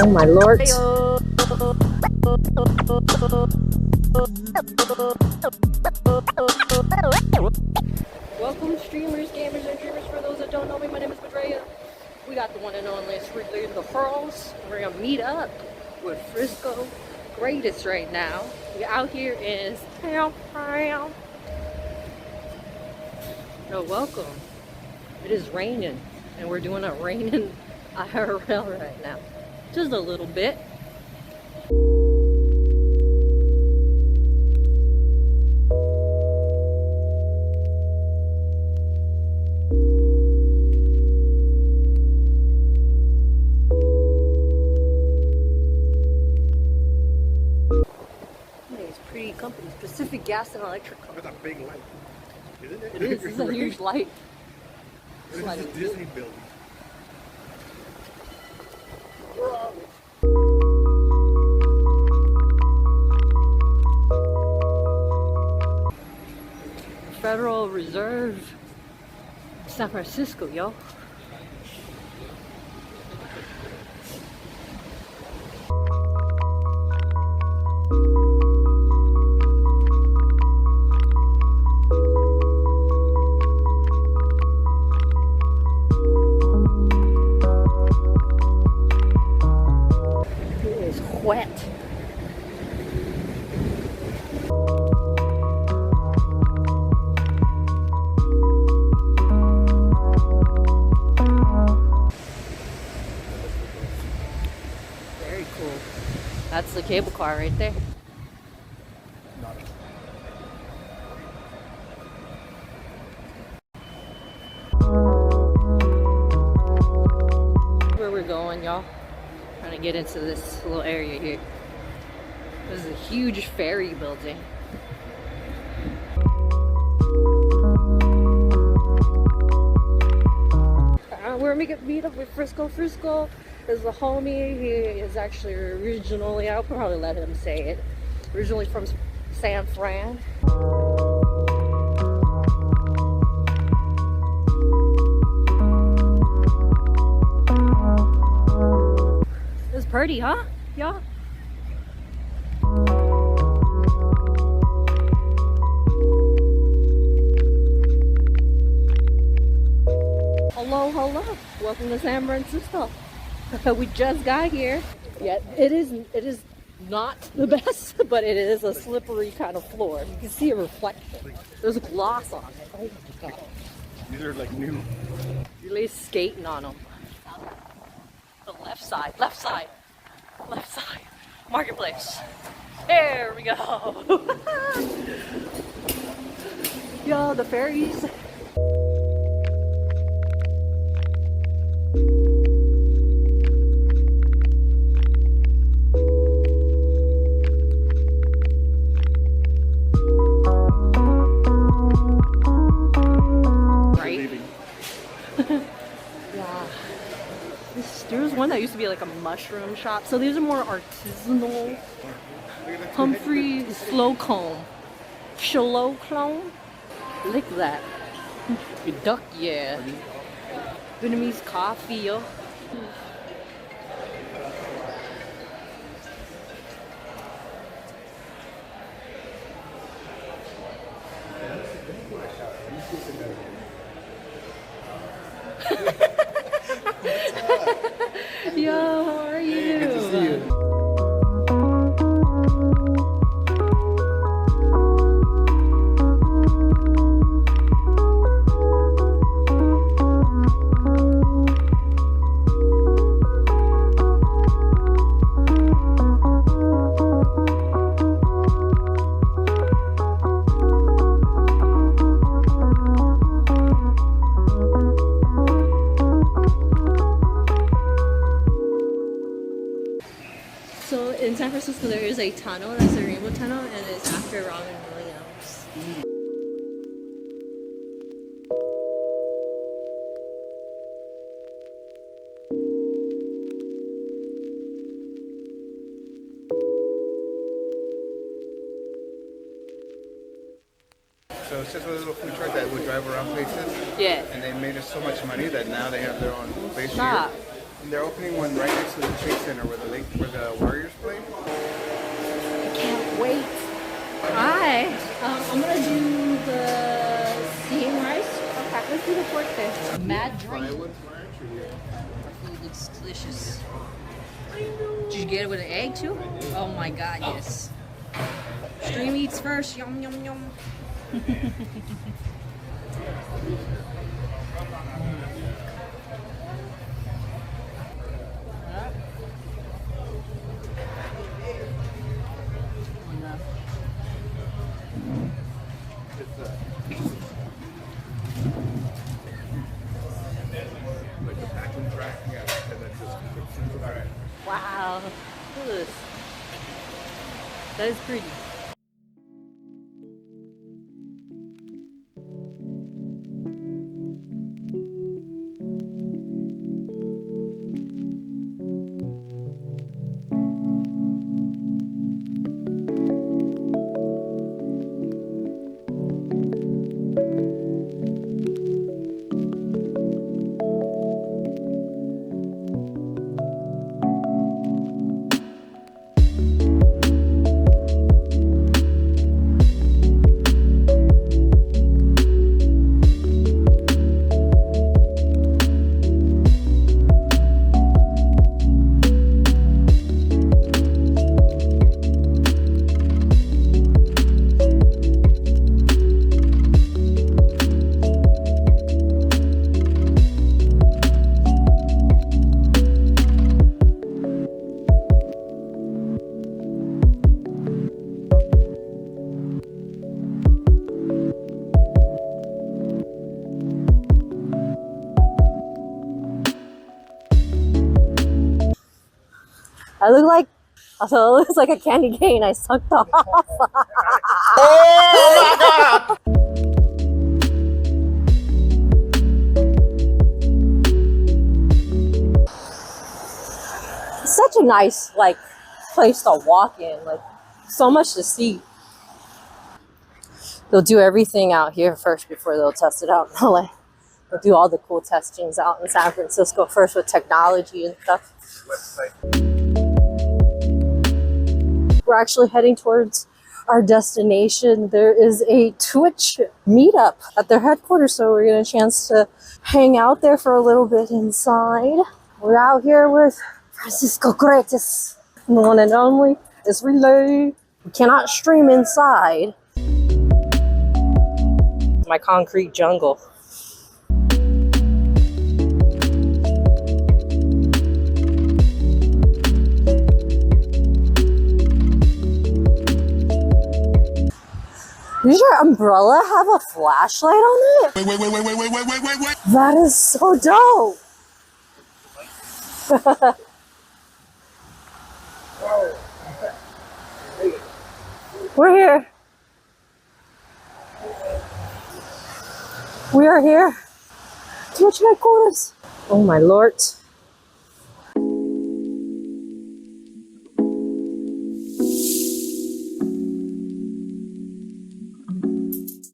Oh my lord. Welcome streamers, gamers, and dreamers. For those that don't know me, my name is Madrea. We got the one and only Strictly in the Pearls. We're gonna meet up with Frisco Greatest right now. We out here in so welcome. It is raining and we're doing a raining IRL right now. Just a little bit. It's pretty company, Pacific Gas and Electric Company. That's a big light, isn't it? It is. It's a huge light. This is a Disney building. Federal Reserve, San Francisco, yo. It is wet. Very cool. That's the cable car right there. Where we're going, y'all. Trying to get into this little area here. This is a huge ferry building. We're gonna meet up with Frisco. Frisco is the homie. He is actually originally, I'll probably let him say it, originally from San Fran. It's pretty, huh? Yeah. Hello, hello. Welcome to San Francisco. We just got here. Yeah, it is not the best, but it is a slippery kind of floor. You can see a reflection. There's a gloss on it. Oh my god. These are like new. You're like skating on them. The left side, left side, left side. Marketplace. There we go. Yo, the ferries. There was one that used to be like a mushroom shop. So these are more artisanal. Humphrey Slocombe. Shalocombe. Look at that. Duck, yeah. Vietnamese coffee, yo. Yo, how are you? Good to see you. So in San Francisco, there is a tunnel, that's the Rainbow Tunnel, and it's after Robin Williams. So it's just a little food truck that would drive around places. Yeah. And they made us so much money that now they have their own place Stop. here. And they're opening one right next to the Chase Center where the Warriors play. I can't wait. I'm gonna do the steamed rice. Okay, let's do the pork there. Mad drink. Food looks delicious. Did you get it with an egg too? Oh my god, yes. Stream eats first. Yum yum yum. Like the packing track, yeah, and then just alright. Wow. Look at this. That is pretty. I look like, also it looks like a candy cane I sucked off. Oh my god! It's such a nice like place to walk in, like so much to see. They'll do everything out here first before they'll test it out in LA. They'll do all the cool testings out in San Francisco first with technology and stuff. We're actually heading towards our destination. There is a Twitch meetup at their headquarters, so we're getting a chance to hang out there for a little bit inside. We're out here with Francisco Cretes, the one and only. It's relay. We cannot stream inside. My concrete jungle. Does your umbrella have a flashlight on it? Wait. That is so dope. We're here. We are here. Twitch headquarters. Oh my lord.